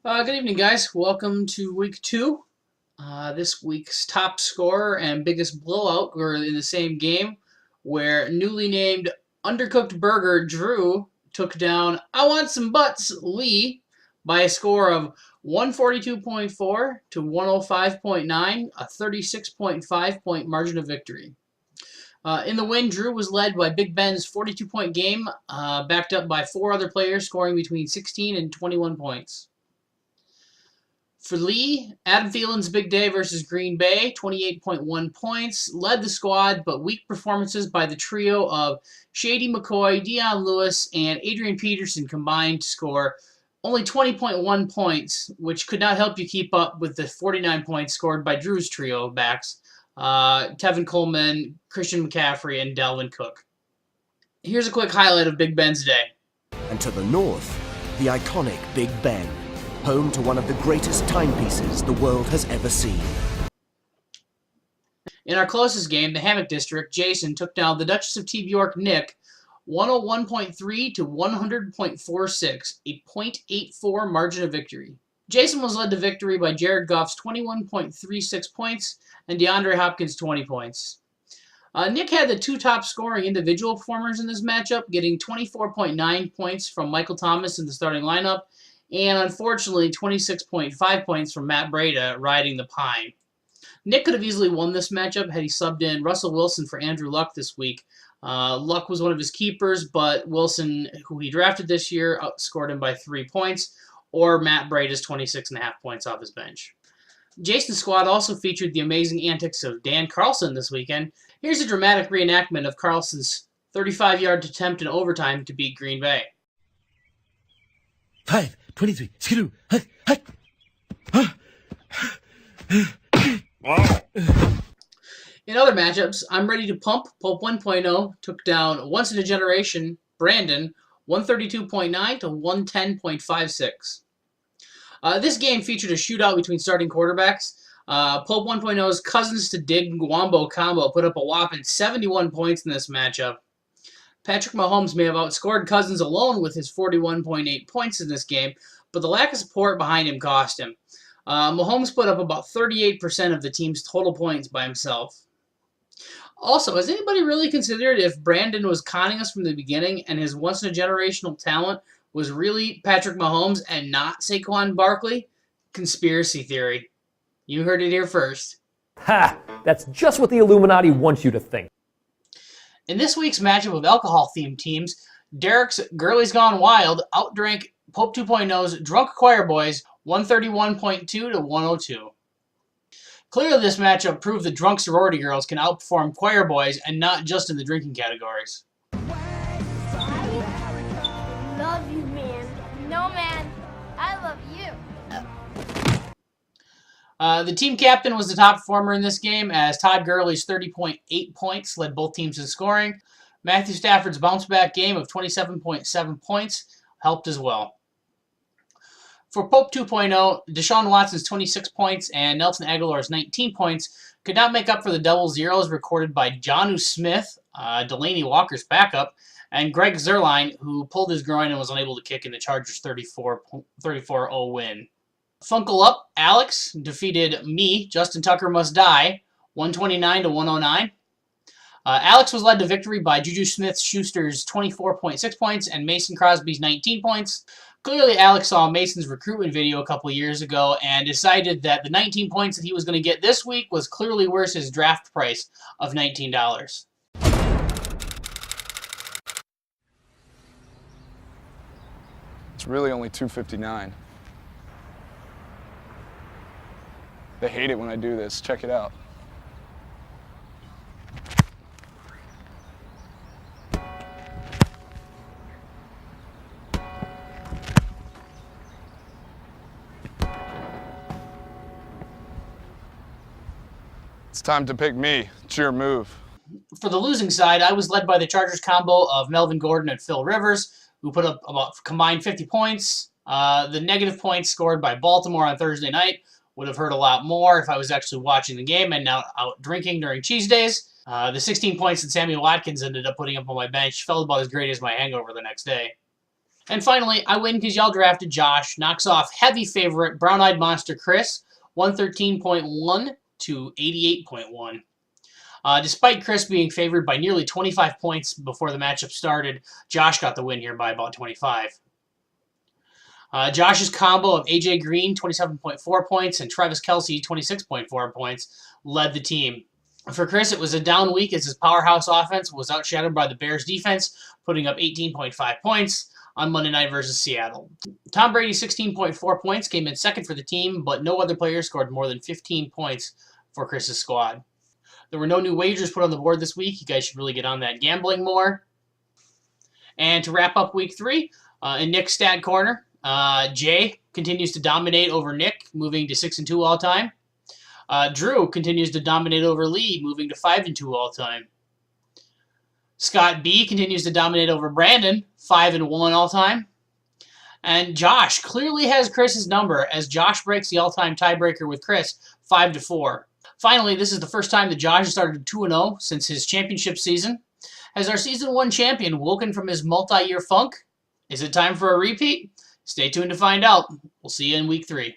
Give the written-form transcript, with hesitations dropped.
Good evening, guys. Welcome to week two. This week's top scorer and biggest blowout were in the same game, where newly named Undercooked Burger Drew took down I Want Some Butts Lee by a score of 142.4 to 105.9, a 36.5 point margin of victory. In the win, Drew was led by Big Ben's 42-point game, backed up by four other players scoring between 16 and 21 points. For Lee, Adam Thielen's big day versus Green Bay, 28.1 points, led the squad, but weak performances by the trio of Shady McCoy, Dion Lewis, and Adrian Peterson combined to score only 20.1 points, which could not help you keep up with the 49 points scored by Drew's trio of backs, Tevin Coleman, Christian McCaffrey, and Dalvin Cook. Here's a quick highlight of Big Ben's day. And to the north, the iconic Big Ben, home to one of the greatest timepieces the world has ever seen. In our closest game, the Hammock District, Jason took down the Duchess of T. York, Nick, 101.3 to 100.46, a .84 margin of victory. Jason was led to victory by Jared Goff's 21.36 points and DeAndre Hopkins' 20 points. Nick had the two top scoring individual performers in this matchup, getting 24.9 points from Michael Thomas in the starting lineup, and unfortunately 26.5 points from Matt Breida riding the pine. Nick could have easily won this matchup had he subbed in Russell Wilson for Andrew Luck this week. Luck was one of his keepers, but Wilson, who he drafted this year, outscored him by 3 points, or Matt Breida's 26.5 points off his bench. Jason's squad also featured the amazing antics of Dan Carlson this weekend. Here's a dramatic reenactment of Carlson's 35-yard attempt in overtime to beat Green Bay. 5, 23, skidoo, In other matchups, I'm Ready to Pump, Pope 1.0, took down Once in a Generation, Brandon, 132.9 to 110.56. This game featured a shootout between starting quarterbacks. Pope 1.0's Cousins to Dig Wombo combo put up a whopping 71 points in this matchup. Patrick Mahomes may have outscored Cousins alone with his 41.8 points in this game, but the lack of support behind him cost him. Mahomes put up about 38% of the team's total points by himself. Also, has anybody really considered if Brandon was conning us from the beginning and his once-in-a-generational talent was really Patrick Mahomes and not Saquon Barkley? Conspiracy theory. You heard it here first. Ha! That's just what the Illuminati wants you to think. In this week's matchup of alcohol-themed teams, Derek's Girlies Gone Wild outdrank Pope 2.0's Drunk Choir Boys 131.2 to 102. Clearly, this matchup proved that drunk sorority girls can outperform choir boys and not just in the drinking categories. Love you, man. No, man. I love you. The team captain was the top performer in this game, as Todd Gurley's 30.8 points led both teams in scoring. Matthew Stafford's bounce-back game of 27.7 points helped as well. For Pope 2.0, Deshaun Watson's 26 points and Nelson Aguilar's 19 points could not make up for the double zeros recorded by Jonnu Smith, Delaney Walker's backup, and Greg Zuerlein, who pulled his groin and was unable to kick in the Chargers' 34-0 win. Funkle Up, Alex defeated me, Justin Tucker Must Die, 129 to 109. Alex was led to victory by Juju Smith-Schuster's 24.6 points and Mason Crosby's 19 points. Clearly, Alex saw Mason's recruitment video a couple years ago and decided that the 19 points that he was going to get this week was clearly worth his draft price of $19. It's really only $2.59. They hate it when I do this. Check it out. It's time to pick me. It's your move. For the losing side, I was led by the Chargers combo of Melvin Gordon and Phil Rivers, who put up about combined 50 points. The negative points scored by Baltimore on Thursday night would have hurt a lot more if I was actually watching the game and not out drinking during cheese days. The 16 points that Sammy Watkins ended up putting up on my bench felt about as great as my hangover the next day. And finally, I win because y'all drafted Josh. Knocks off heavy favorite Brown-Eyed Monster Chris, 113.1 to 88.1. Despite Chris being favored by nearly 25 points before the matchup started, Josh got the win here by about 25. Josh's combo of AJ Green, 27.4 points, and Travis Kelce, 26.4 points, led the team. For Chris, it was a down week as his powerhouse offense was outshadowed by the Bears' defense, putting up 18.5 points on Monday night versus Seattle. Tom Brady's 16.4 points came in second for the team, but no other player scored more than 15 points for Chris's squad. There were no new wagers put on the board this week. You guys should really get on that gambling more. And to wrap up week 3, in Nick's stat corner, Jay continues to dominate over Nick, moving to 6-2 all time. Drew continues to dominate over Lee, moving to 5-2 all time. Scott B continues to dominate over Brandon, 5-1 all time. And Josh clearly has Chris's number as Josh breaks the all-time tiebreaker with Chris, 5-4. Finally, this is the first time that Josh has started 2-0 since his championship season. Has our Season 1 champion woken from his multi-year funk? Is it time for a repeat? Stay tuned to find out. We'll see you in Week 3.